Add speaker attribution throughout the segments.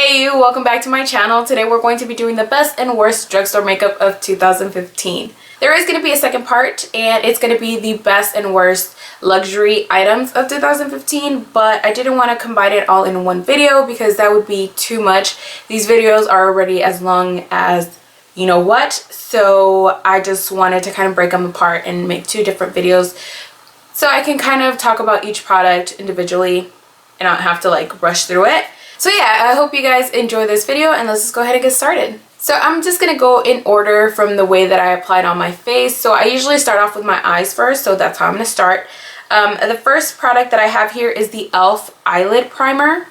Speaker 1: Hey you, welcome back to my channel. Today we're going to be doing the best and worst drugstore makeup of 2015. There is going to be a second part and it's going to be the best and worst luxury items of 2015, but I didn't want to combine it all in one video because that would be too much. These videos are already as long as you know what, so I just wanted to kind of break them apart and make two different videos so I can kind of talk about each product individually and not have to like rush through it. So yeah, I hope you guys enjoy this video and let's just go ahead and get started. So I'm just going to go in order from the way that I applied on my face. So I usually start off with my eyes first, so that's how I'm going to start. The first product that I have here is the e.l.f. Eyelid Primer.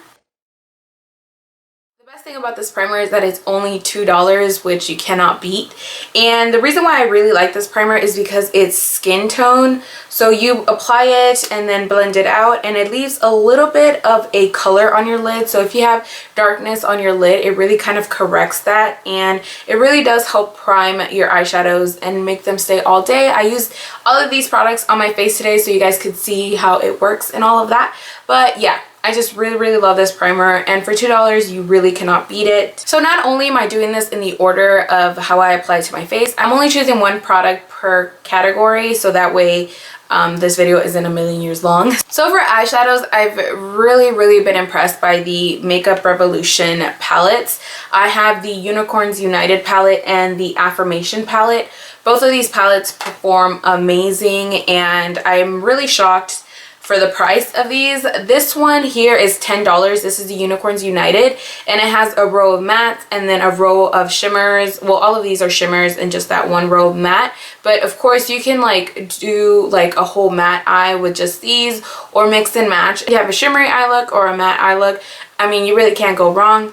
Speaker 1: The best thing about this primer is that it's only $2, which you cannot beat. And the reason why I really like this primer is because it's skin tone. So you apply it and then blend it out and it leaves a little bit of a color on your lid. So if you have darkness on your lid, it really kind of corrects that and it really does help prime your eyeshadows and make them stay all day. I used all of these products on my face today so you guys could see how it works and all of that. But yeah, I just really love this primer, and for $2 you really cannot beat it. So not only am I doing this in the order of how I apply it to my face, I'm only choosing one product per category so that way this video isn't a million years long. So for eyeshadows, I've really been impressed by the Makeup Revolution palettes. I have the Unicorns United palette and the Affirmation palette. Both of these palettes perform amazing and I'm really shocked for the price of these. This one here is $10. This is the Unicorns United and it has a row of mattes and then a row of shimmers. Well, all of these are shimmers and just that one row of matte, but of course you can like do like a whole matte eye with just these or mix and match. If you have a shimmery eye look or a matte eye look, I mean, you really can't go wrong.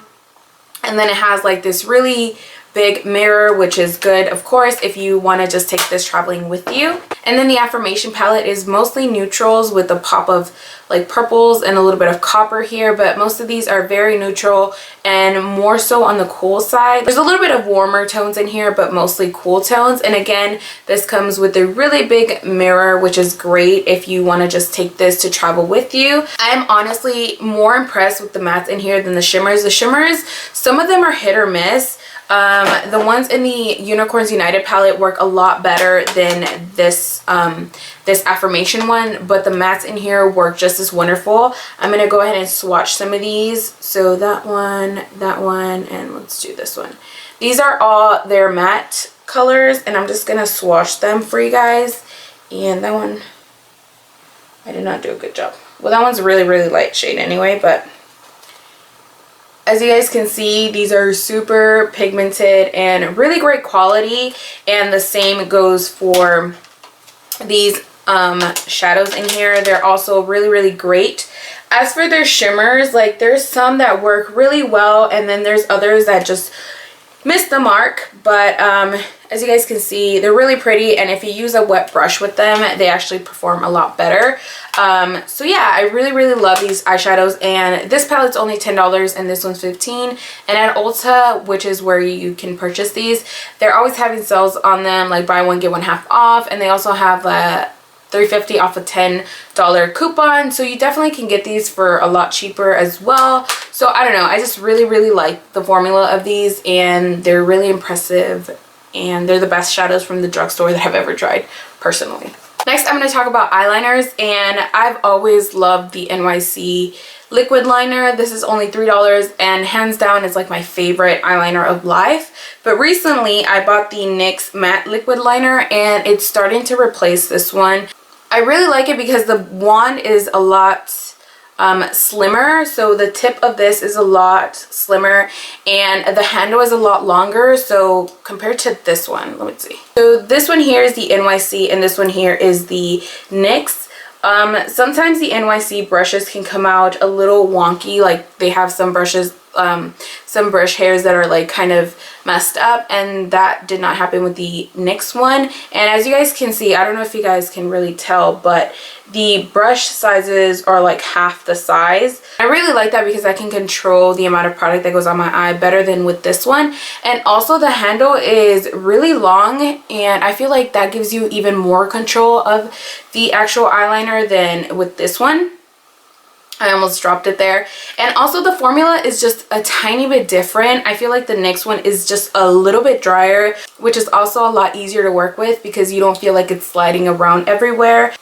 Speaker 1: And then it has like this really big mirror, which is good of course if you want to just take this traveling with you. And then the Affirmation palette is mostly neutrals with a pop of like purples and a little bit of copper here, but most of these are very neutral and more so on the cool side. There's a little bit of warmer tones in here but mostly cool tones, and again this comes with a really big mirror, which is great if you want to just take this to travel with you. I'm honestly more impressed with the mattes in here than the shimmers. The shimmers, some of them are hit or miss. The ones in the Unicorns United palette work a lot better than this this Affirmation one, but the mattes in here work just as wonderful. I'm gonna go ahead and swatch some of these. So that one, and let's do this one. These are all their matte colors and I'm just gonna swatch them for you guys. And that one, I did not do a good job. Well, that one's really light shade anyway, but as you guys can see, these are super pigmented and really great quality, and the same goes for these shadows in here. They're also really great. As for their shimmers, like there's some that work really well and then there's others that just miss the mark, but as you guys can see, they're really pretty, and if you use a wet brush with them they actually perform a lot better. So yeah, I really love these eyeshadows, and this palette's only $10 and this one's $15. And at Ulta, which is where you can purchase these, they're always having sales on them, like buy one get one half off, and they also have a $3.50 off a $10 coupon, so you definitely can get these for a lot cheaper as well. So I don't know, I just really like the formula of these, and they're really impressive, and they're the best shadows from the drugstore that I've ever tried personally. Next, I'm going to talk about eyeliners, and I've always loved the NYX Liquid Liner. This is only $3 and hands down is like my favorite eyeliner of life. But recently I bought the NYX Matte Liquid Liner and it's starting to replace this one. I really like it because the wand is a lot slimmer, so the tip of this is a lot slimmer and the handle is a lot longer, so compared to this one, let me see. So this one here is the NYX and this one here is the NYX. Sometimes the NYX brushes can come out a little wonky, like they have some brushes, some brush hairs that are like kind of messed up, and that did not happen with the NYX one. And as you guys can see, I don't know if you guys can really tell, but the brush sizes are like half the size. I really like that because I can control the amount of product that goes on my eye better than with this one. And also the handle is really long, and I feel like that gives you even more control of the actual eyeliner than with this one. I almost dropped it there. And also the formula is just a tiny bit different. I feel like the NYX one is just a little bit drier, which is also a lot easier to work with because you don't feel like it's sliding around everywhere.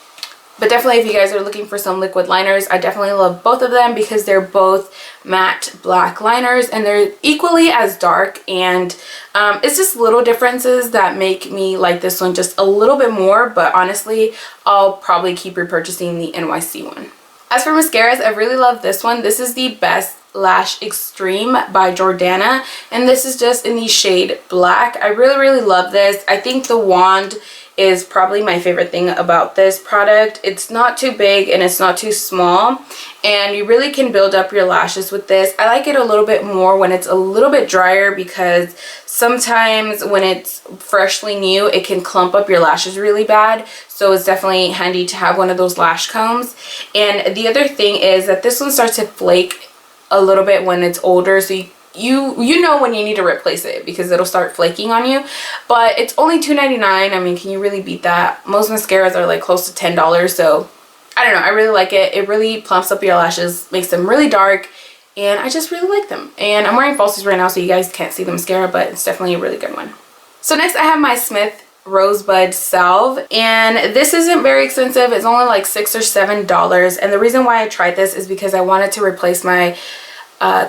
Speaker 1: But definitely if you guys are looking for some liquid liners, I definitely love both of them because they're both matte black liners and they're equally as dark, and it's just little differences that make me like this one just a little bit more. But honestly, I'll probably keep repurchasing the NYC one. As for mascaras, I really love this one. This is the Best Lash Extreme by Jordana, and this is just in the shade black. I really love this. I think the wand is probably my favorite thing about this product. It's not too big and it's not too small, and you really can build up your lashes with this. I like it a little bit more when it's a little bit drier because sometimes when it's freshly new it can clump up your lashes really bad, so it's definitely handy to have one of those lash combs. And the other thing is that this one starts to flake a little bit when it's older, so you know when you need to replace it because it'll start flaking on you. But it's only $2.99. I mean, can you really beat that? Most mascaras are like close to $10, so I don't know, I really like it. It really plumps up your lashes, makes them really dark, and I just really like them. And I'm wearing falsies right now so you guys can't see the mascara, but it's definitely a really good one. So next I have my Smith Rosebud Salve, and this isn't very expensive. It's only like $6 or $7, and the reason why I tried this is because I wanted to replace my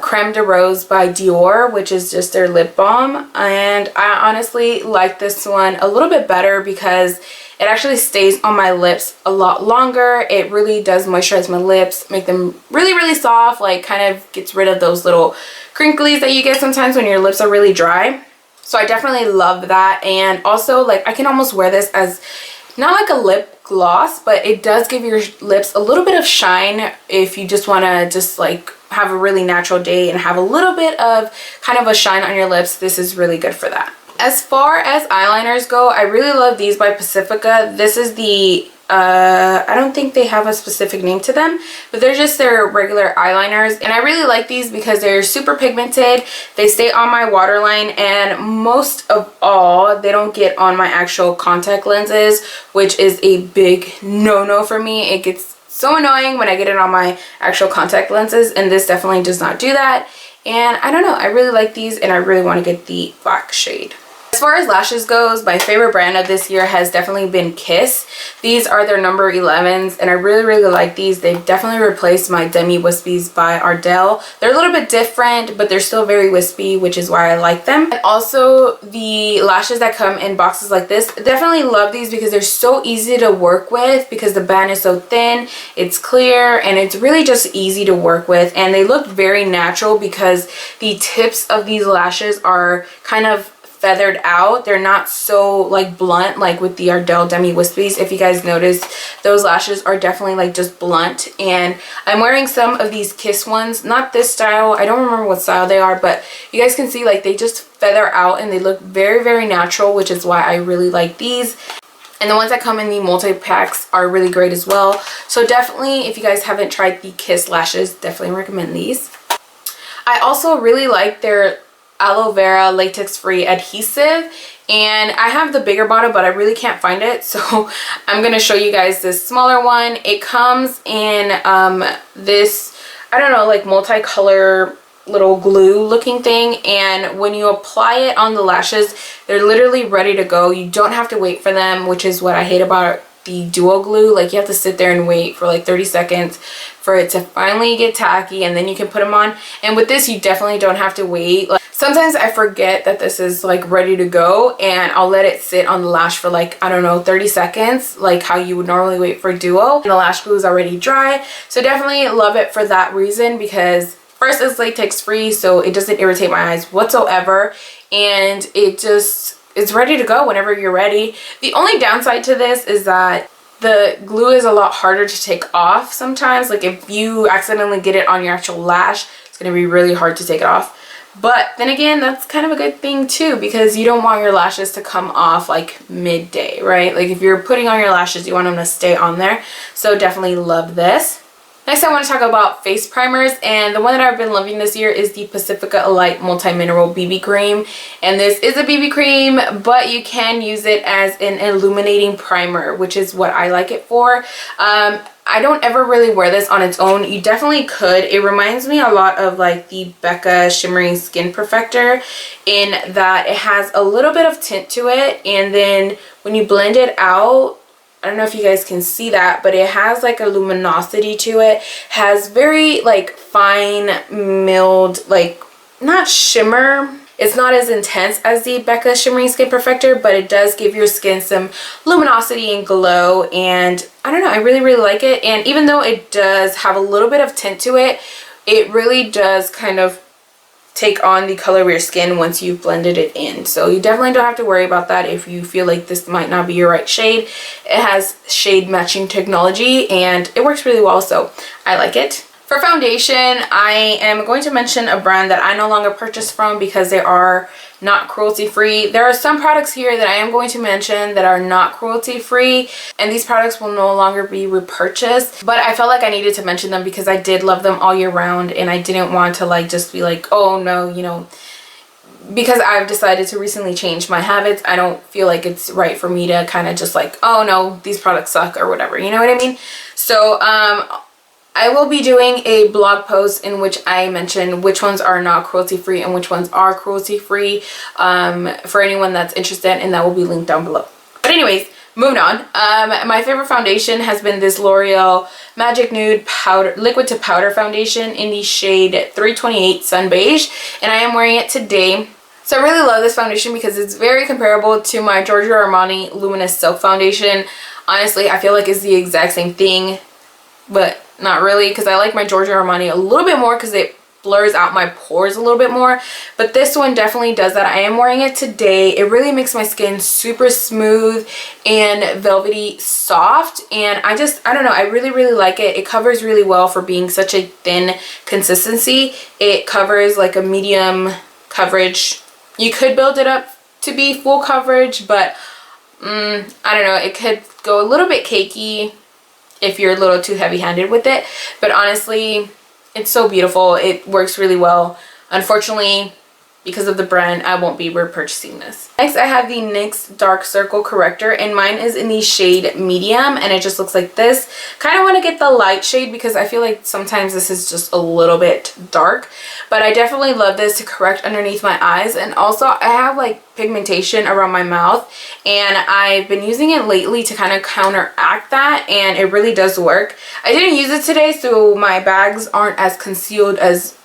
Speaker 1: Creme de Rose by Dior, which is just their lip balm, and I honestly like this one a little bit better because it actually stays on my lips a lot longer. It really does moisturize my lips, make them really soft, like kind of gets rid of those little crinklies that you get sometimes when your lips are really dry. So I definitely love that. And also, like, I can almost wear this as not like a lip gloss, but it does give your lips a little bit of shine if you just want to just like have a really natural day and have a little bit of kind of a shine on your lips. This is really good for that. As far as eyeliners go, I really love these by Pacifica. This is the I don't think they have a specific name to them, but they're just their regular eyeliners, and I really like these because they're super pigmented. They stay on my waterline, and most of all, they don't get on my actual contact lenses, which is a big no-no for me. It gets so annoying when I get it on my actual contact lenses, and this definitely does not do that. And I don't know, I really like these, and I really want to get the black shade. As far as lashes goes, my favorite brand of this year has definitely been Kiss. These are their number 11s, and I really like these. They've definitely replaced my Demi Wispies by Ardell. They're a little bit different, but they're still very wispy, which is why I like them. And also the lashes that come in boxes like this, definitely love these because they're so easy to work with because the band is so thin, it's clear, and it's really just easy to work with. And they look very natural because the tips of these lashes are kind of feathered out. They're not so like blunt like with the Ardell Demi Wispies. If you guys notice, those lashes are definitely like just blunt. And I'm wearing some of these Kiss ones, not this style, I don't remember what style they are, but you guys can see like they just feather out and they look very natural, which is why I really like these. And the ones that come in the multi-packs are really great as well. So definitely, if you guys haven't tried the Kiss lashes, definitely recommend these. I also really like their aloe vera latex free adhesive, and I have the bigger bottle but I really can't find it, so I'm gonna show you guys this smaller one. It comes in this, I don't know, like multicolor little glue looking thing, and when you apply it on the lashes, they're literally ready to go. You don't have to wait for them, which is what I hate about the duo glue. Like, you have to sit there and wait for like 30 seconds for it to finally get tacky, and then you can put them on. And with this, you definitely don't have to wait. Like, sometimes I forget that this is like ready to go, and I'll let it sit on the lash for like, I don't know, 30 seconds, like how you would normally wait for duo, and the lash glue is already dry. So definitely love it for that reason, because first, it's latex free, so it doesn't irritate my eyes whatsoever, and it's ready to go whenever you're ready. The only downside to this is that the glue is a lot harder to take off sometimes. Like, if you accidentally get it on your actual lash, it's going to be really hard to take it off. But then again, that's kind of a good thing too, because you don't want your lashes to come off like midday, right? Like, if you're putting on your lashes, you want them to stay on there. So definitely love this. Next, I want to talk about face primers, and the one that I've been loving this year is the Pacifica Alight Multi-Mineral BB Cream. And this is a BB cream, but you can use it as an illuminating primer, which is what I like it for. I don't ever really wear this on its own. You definitely could. It reminds me a lot of like the Becca Shimmering Skin Perfector in that it has a little bit of tint to it, and then when you blend it out, I don't know if you guys can see that, but it has like a luminosity to it. Has very like fine milled, like not shimmer. It's not as intense as the Becca Shimmering Skin Perfector, but it does give your skin some luminosity and glow, and I don't know, I really, really like it. And even though it does have a little bit of tint to it, it really does kind of take on the color of your skin once you've blended it in. So you definitely don't have to worry about that if you feel like this might not be your right shade. It has shade matching technology and it works really well, so I like it. For foundation, I am going to mention a brand that I no longer purchase from because they are not cruelty free. There are some products here that I am going to mention that are not cruelty free, and these products will no longer be repurchased, but I felt like I needed to mention them because I did love them all year round, and I didn't want to like just be like, oh no, you know, because I've decided to recently change my habits. I don't feel like it's right for me to kind of just like, oh no, these products suck or whatever, you know what I mean? So I will be doing a blog post in which I mention which ones are not cruelty free and which ones are cruelty free, for anyone that's interested, and that will be linked down below. But anyways, moving on. My favorite foundation has been this L'Oreal Magic Nude Powder Liquid to Powder Foundation in the shade 328 Sun Beige, and I am wearing it today. So I really love this foundation because it's very comparable to my Giorgio Armani Luminous Silk Foundation. Honestly, I feel like it's the exact same thing, but not really, because I like my Giorgio Armani a little bit more because it blurs out my pores a little bit more, but this one definitely does that. I am wearing it today. It really makes my skin super smooth and velvety soft, and I don't know, I really, really like it. It covers really well for being such a thin consistency. It covers like a medium coverage. You could build it up to be full coverage, but I don't know, it could go a little bit cakey if you're a little too heavy-handed with it, but honestly, it's so beautiful. It works really well. Unfortunately, because of the brand, I won't be repurchasing this. Next, I have the NYX Dark Circle Corrector, and mine is in the shade medium, and it just looks like this. Kind of want to get the light shade because I feel like sometimes this is just a little bit dark, but I definitely love this to correct underneath my eyes. And also, I have like pigmentation around my mouth, and I've been using it lately to kind of counteract that, and it really does work. I didn't use it today, so my bags aren't as concealed as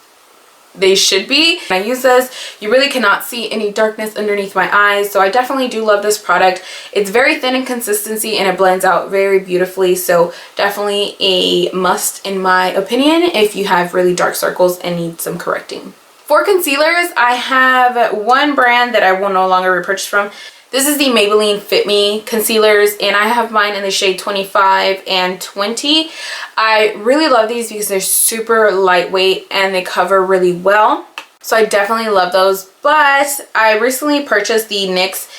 Speaker 1: they should be. When I use this, you really cannot see any darkness underneath my eyes, so I definitely do love this product. It's very thin in consistency and it blends out very beautifully, so definitely a must in my opinion if you have really dark circles and need some correcting. For concealers, I have one brand that I will no longer repurchase from. This is the Maybelline Fit Me concealers, and I have mine in the shade 25 and 20. I really love these because they're super lightweight and they cover really well. So I definitely love those. But I recently purchased the NYX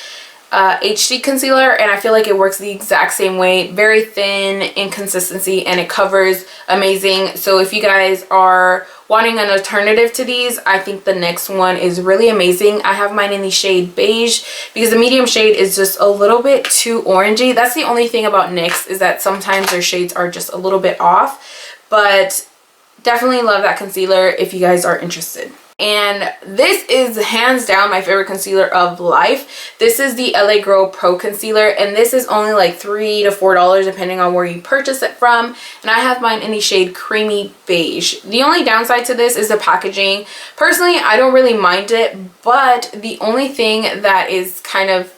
Speaker 1: HD concealer, and I feel like it works the exact same way. Very thin in consistency and it covers amazing. So if you guys are wanting an alternative to these, I think the NYX one is really amazing. I have mine in the shade beige because the medium shade is just a little bit too orangey. That's the only thing about NYX, is that sometimes their shades are just a little bit off, but definitely love that concealer if you guys are interested. And this is hands down my favorite concealer of life. This is the LA Girl Pro Concealer, and this is only like $3 to $4 depending on where you purchase it from. And I have mine in the shade Creamy Beige. The only downside to this is the packaging. Personally, I don't really mind it, but the only thing that is kind of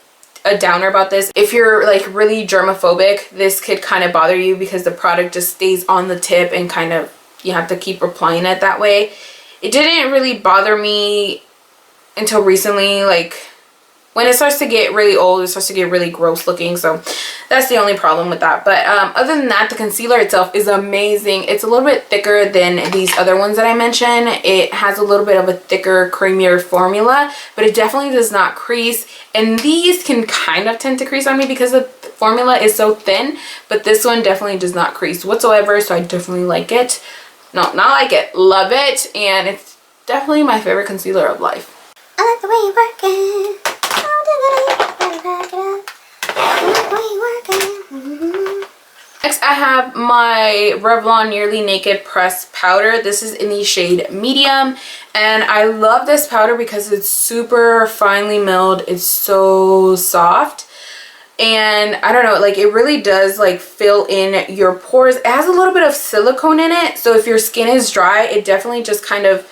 Speaker 1: a downer about this, if you're like really germophobic, this could kind of bother you because the product just stays on the tip and kind of you have to keep applying it that way. It didn't really bother me until recently. Like when it starts to get really old, it starts to get really gross looking, so that's the only problem with that. But other than that, the concealer itself is amazing. It's a little bit thicker than these other ones that I mentioned. It has a little bit of a thicker, creamier formula, but it definitely does not crease. And these can kind of tend to crease on me because of formula is so thin, but this one definitely does not crease whatsoever, so I definitely like it. No, not like it, love it, and it's definitely my favorite concealer of life.
Speaker 2: I like the way you work it.
Speaker 1: Next, I have my Revlon Nearly Naked Press Powder. This is in the shade medium, and I love this powder because it's super finely milled. It's so soft, and I don't know, like it really does like fill in your pores. It has a little bit of silicone in it, so if your skin is dry, it definitely just kind of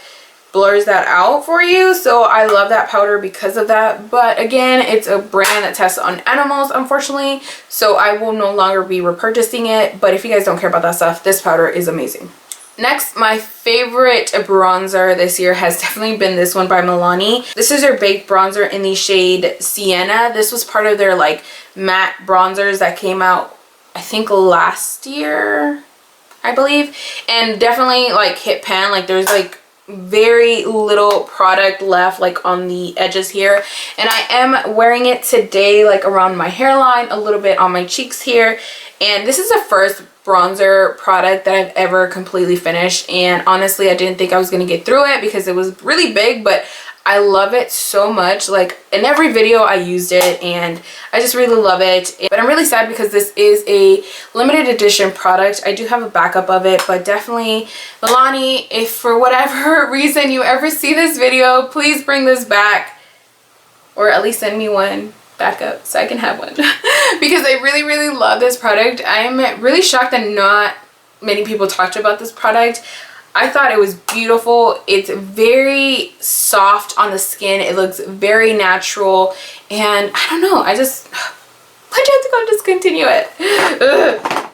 Speaker 1: blurs that out for you. So I love that powder because of that, but again, it's a brand that tests on animals, unfortunately, so I will no longer be repurchasing it. But if you guys don't care about that stuff, this powder is amazing. Next, my favorite bronzer this year has definitely been this one by Milani. This is their baked bronzer in the shade Sienna. This was part of their like matte bronzers that came out, I think, last year, I believe, and definitely like hit pan. Like there's like very little product left like on the edges here, and I am wearing it today like around my hairline, a little bit on my cheeks here. And this is the first bronzer product that I've ever completely finished, and honestly I didn't think I was going to get through it because it was really big, but I love it so much. Like in every video I used it, and I just really love it. But I'm really sad because this is a limited edition product. I do have a backup of it, but definitely Milani, if for whatever reason you ever see this video, please bring this back, or at least send me one backup so I can have one because I really love this product. I am really shocked that not many people talked about this product. I thought it was beautiful. It's very soft on the skin. It looks very natural, and I don't know, I just, why'd you have to go discontinue it? Ugh.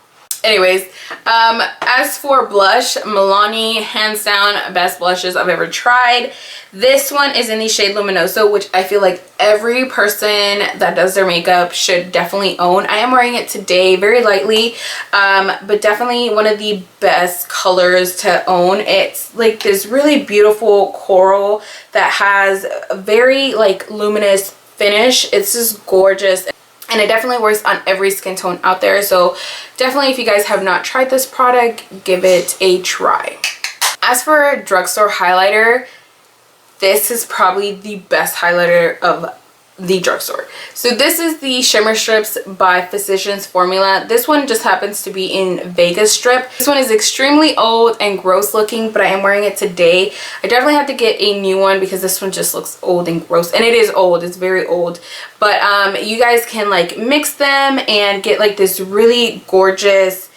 Speaker 1: Anyways, as for blush, Milani, hands down, best blushes I've ever tried. This one is in the shade Luminoso, which I feel like every person that does their makeup should definitely own. I am wearing it today very lightly, but definitely one of the best colors to own. It's like this really beautiful coral that has a very like luminous finish. It's just gorgeous. And it definitely works on every skin tone out there. So definitely, if you guys have not tried this product, give it a try. As for Drugstore highlighter, this is probably the best highlighter of the Drugstore. So this is the Shimmer Strips by Physicians Formula. This one just happens to be in Vegas strip. This one is extremely old and gross looking, but I am wearing it today. I definitely have to get a new one because this one just looks old and gross, and it is old, it's very old. But you guys can like mix them and get like this really gorgeous,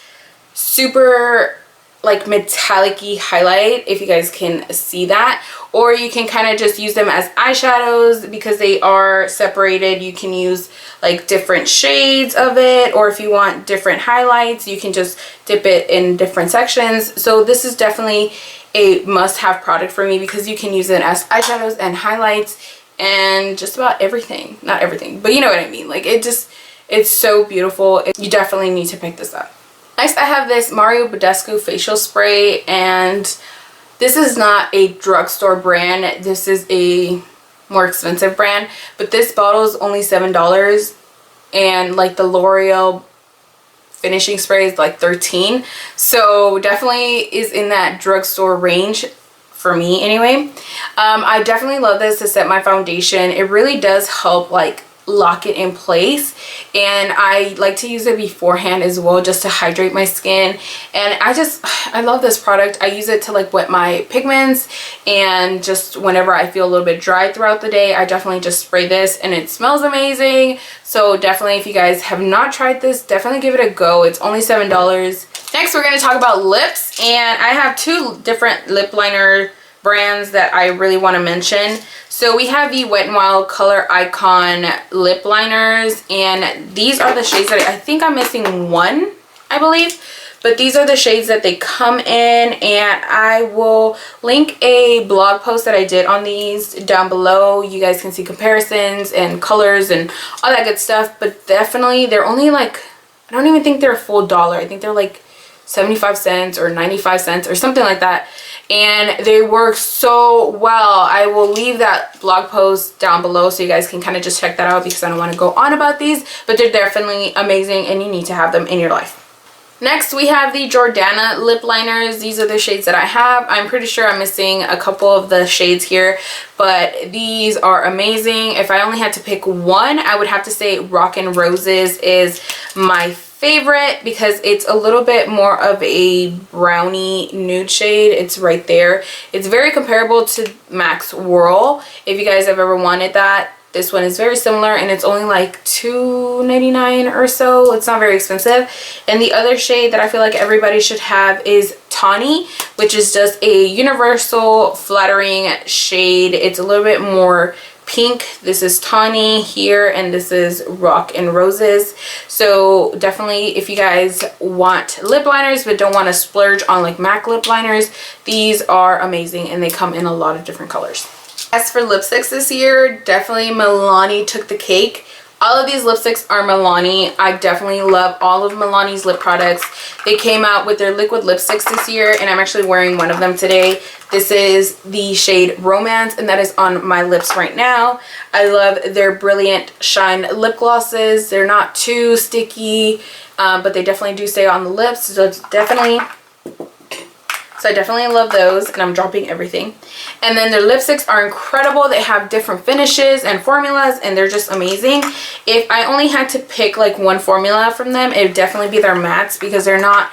Speaker 1: super like metallic-y highlight, if you guys can see that. Or you can kind of just use them as eyeshadows because they are separated. You can use like different shades of it, or if you want different highlights, you can just dip it in different sections. So this is definitely a must-have product for me because you can use it as eyeshadows and highlights and just about everything. Not everything, but you know what I mean. Like it's so beautiful. You definitely need to pick this up. Next, I have this Badescu facial spray, and this is not a drugstore brand. This is a more expensive brand, but this bottle is only $7, and like the L'Oreal finishing spray is like $13. So definitely is in that drugstore range for me anyway. I definitely love this to set my foundation. It really does help like lock it in place, and I like to use it beforehand as well just to hydrate my skin. And I love this product. I use it to like wet my pigments, and just whenever I feel a little bit dry throughout the day, I definitely just spray this, and it smells amazing. So definitely, if you guys have not tried this, definitely give it a go. It's only $7. Next, we're going to talk about lips, and I have two different lip liner brands that I really want to mention. So we have the Wet n Wild Color Icon lip liners, and these are the shades that I think I'm missing one, I believe, but these are the shades that they come in, and I will link a blog post that I did on these down below. You guys can see comparisons and colors and all that good stuff. But definitely, they're only like, I don't even think they're a full dollar. I think they're like 75 cents or 95 cents or something like that. and they work so well. I will leave that blog post down below so you guys can kind of just check that out, because I don't want to go on about these, but they're definitely amazing and you need to have them in your life. Next, we have the Jordana lip liners. These are the shades that I have. I'm pretty sure I'm missing a couple of the shades here, but these are amazing. If I only had to pick one, I would have to say Rockin' Roses is my favorite, because it's a little bit more of a brownie nude shade. It's right there. It's very comparable to MAC's Whirl, if you guys have ever wanted that. This one is very similar, and it's only like $2.99 or so. It's not very expensive. And the other shade that I feel like everybody should have is Tawny, which is just a universal flattering shade. It's a little bit more pink. This is Tawny here, and this is Rockin' Roses. So definitely, if you guys want lip liners but don't want to splurge on like MAC lip liners, these are amazing, and they come in a lot of different colors. As for lipsticks this year, definitely Milani took the cake. All of these lipsticks are Milani. I definitely love all of Milani's lip products. They came out with their liquid lipsticks this year, and I'm actually wearing one of them today. This is the shade Romance, and that is on my lips right now. I love their Brilliant Shine lip glosses. They're not too sticky, but they definitely do stay on the lips. So I definitely love those, and I'm dropping everything. And then their lipsticks are incredible. They have different finishes and formulas, and they're just amazing. If I only had to pick like one formula from them, it would definitely be their mattes, because they're not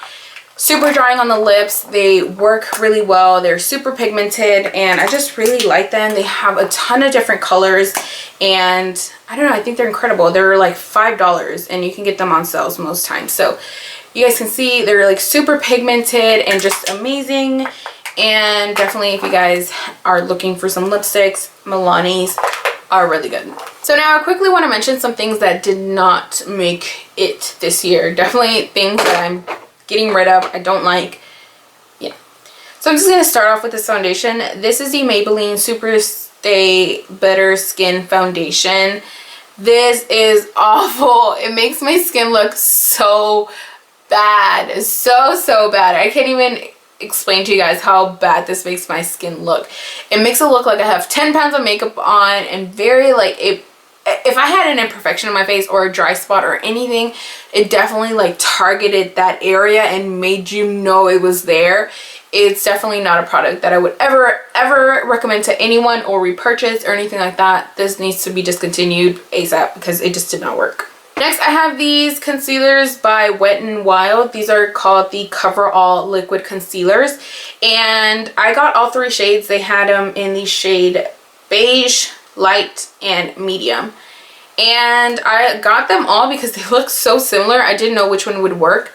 Speaker 1: super drying on the lips. They work really well. They're super pigmented, and I just really like them. They have a ton of different colors, and I don't know, I think they're incredible. They're like $5, and you can get them on sales most times. So you guys can see they're like super pigmented and just amazing. And definitely, if you guys are looking for some lipsticks, Milani's are really good. So now I quickly want to mention some things that did not make it this year. Definitely things that I'm getting rid of, I don't like. Yeah. So I'm just going to start off with this foundation. This is the Maybelline Super Stay Better Skin Foundation. This is awful. It makes my skin look so bad. So bad. I can't even explain to you guys how bad this makes my skin look. It makes it look like I have 10 pounds of makeup on, and very like if I had an imperfection in my face or a dry spot or anything, it definitely like targeted that area and made you know it was there. It's definitely not a product that I would ever recommend to anyone or repurchase or anything like that. This needs to be discontinued ASAP, because it just did not work. Next, I have these concealers by Wet n Wild. These are called the Cover All Liquid Concealers, and I got all three shades. They had them in the shade beige, light, and medium, and I got them all because they look so similar. I didn't know which one would work,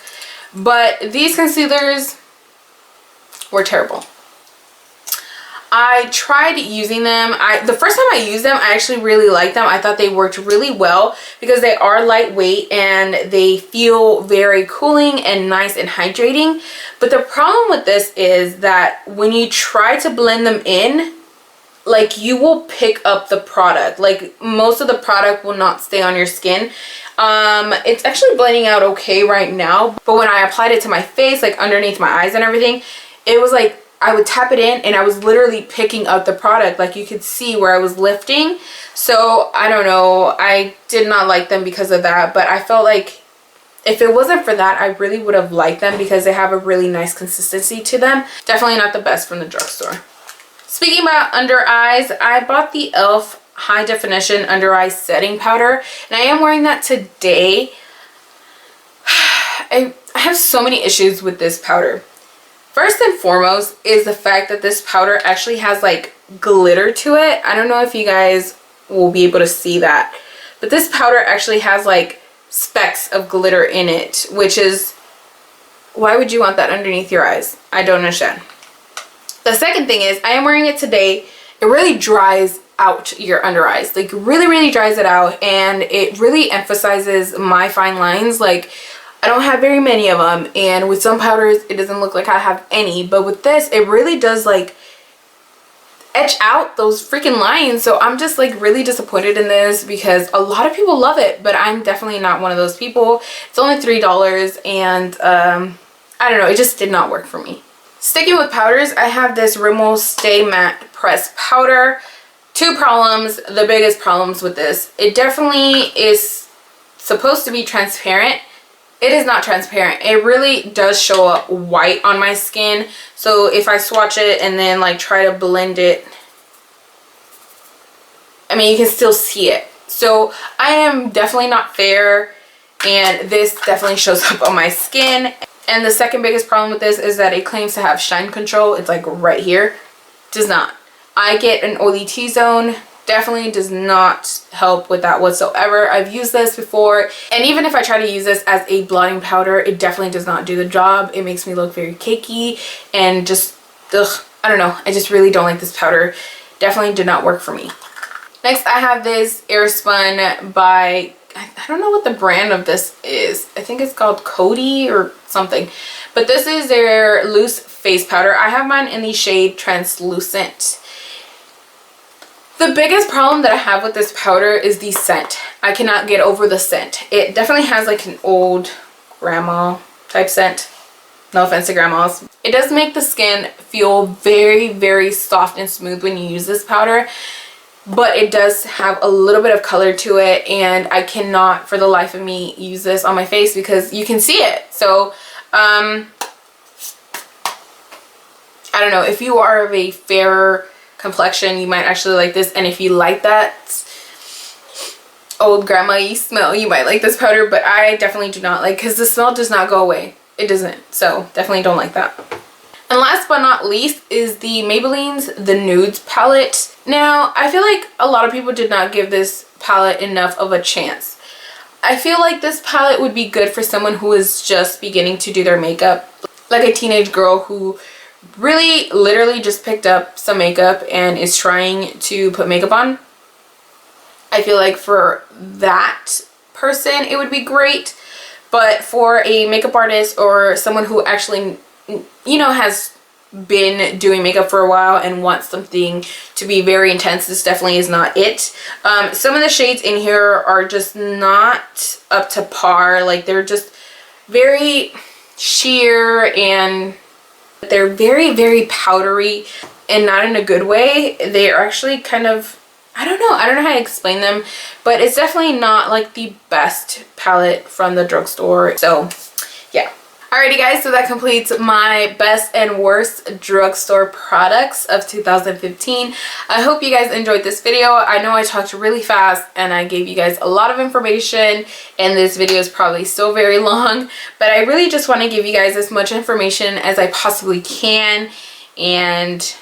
Speaker 1: but these concealers were terrible. I tried using them. The first time I used them, I actually really liked them. I thought they worked really well because they are lightweight and they feel very cooling and nice and hydrating. But the problem with this is that when you try to blend them in, like, you will pick up the product. Like, most of the product will not stay on your skin. It's actually blending out okay right now, but when I applied it to my face, like underneath my eyes and everything, it was like I would tap it in and I was literally picking up the product. Like, you could see where I was lifting. So I don't know, I did not like them because of that, but I felt like if it wasn't for that, I really would have liked them because they have a really nice consistency to them. Definitely not the best from the drugstore. Speaking about under eyes, I bought the e.l.f. High Definition Under Eye Setting Powder, and I am wearing that today. I have so many issues with this powder. First and foremost is the fact that this powder actually has like glitter to it. I don't know if you guys will be able to see that, but this powder actually has like specks of glitter in it, which is, why would you want that underneath your eyes? I don't understand. The second thing is, I am wearing it today. It really dries out your under eyes, like really dries it out, and it really emphasizes my fine lines. Like, I don't have very many of them, and with some powders it doesn't look like I have any, but with this it really does like etch out those freaking lines. So I'm just like really disappointed in this because a lot of people love it, but I'm definitely not one of those people. It's only $3, and I don't know, it just did not work for me. Sticking with powders, I have this Rimmel Stay Matte Pressed Powder. Two problems, the biggest problems with this. It definitely is supposed to be transparent. It is not transparent. It really does show up white on my skin. So if I swatch it and then like try to blend it, I mean, you can still see it. So I am definitely not fair, and this definitely shows up on my skin. And the second biggest problem with this is that it claims to have shine control. It's like right here. Does not. I get an oily T-zone. Definitely does not help with that whatsoever. I've used this before, and even if I try to use this as a blotting powder, it definitely does not do the job. It makes me look very cakey and just, ugh, I don't know. I just really don't like this powder. Definitely did not work for me. Next, I have this Airspun by, I don't know what the brand of this is. I think it's called Coty or something. But this is their loose face powder. I have mine in the shade Translucent. The biggest problem that I have with this powder is the scent. I cannot get over the scent. It definitely has like an old grandma type scent. No offense to grandmas. It does make the skin feel very, very soft and smooth when you use this powder. But it does have a little bit of color to it, and I cannot for the life of me use this on my face because you can see it. So I don't know, if you are of a fairer complexion, you might actually like this, and if you like that old grandma-y smell, you might like this powder. But I definitely do not like, because the smell does not go away. It doesn't. So definitely don't like that. And last but not least is the Maybelline's the Nudes Palette. Now, I feel like a lot of people did not give this palette enough of a chance. I feel like this palette would be good for someone who is just beginning to do their makeup. Like a teenage girl who really literally just picked up some makeup and is trying to put makeup on. I feel like for that person it would be great. But for a makeup artist or someone who actually, you know, has been doing makeup for a while and wants something to be very intense, this definitely is not it. Some of the shades in here are just not up to par. Like, they're just very sheer and they're very, very powdery, and not in a good way. They are actually kind of, I don't know how to explain them, but it's definitely not like the best palette from the drugstore. So yeah. Alrighty guys, so that completes my best and worst drugstore products of 2015. I hope you guys enjoyed this video. I know I talked really fast and I gave you guys a lot of information, and this video is probably still very long, but I really just want to give you guys as much information as I possibly can, and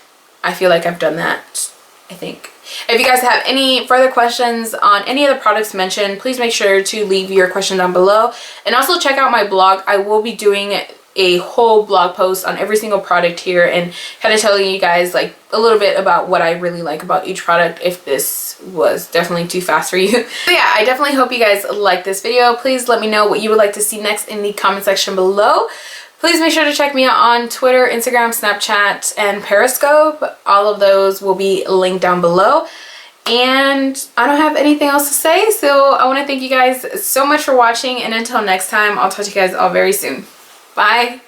Speaker 1: I feel like I've done that, I think. If you guys have any further questions on any of the products mentioned, please make sure to leave your question down below. And also check out my blog. I will be doing a whole blog post on every single product here and kind of telling you guys like a little bit about what I really like about each product, if this was definitely too fast for you. So yeah, I definitely hope you guys like this video. Please let me know what you would like to see next in the comment section below. Please make sure to check me out on Twitter, Instagram, Snapchat, and Periscope. All of those will be linked down below. And I don't have anything else to say, so I want to thank you guys so much for watching. And until next time, I'll talk to you guys all very soon. Bye!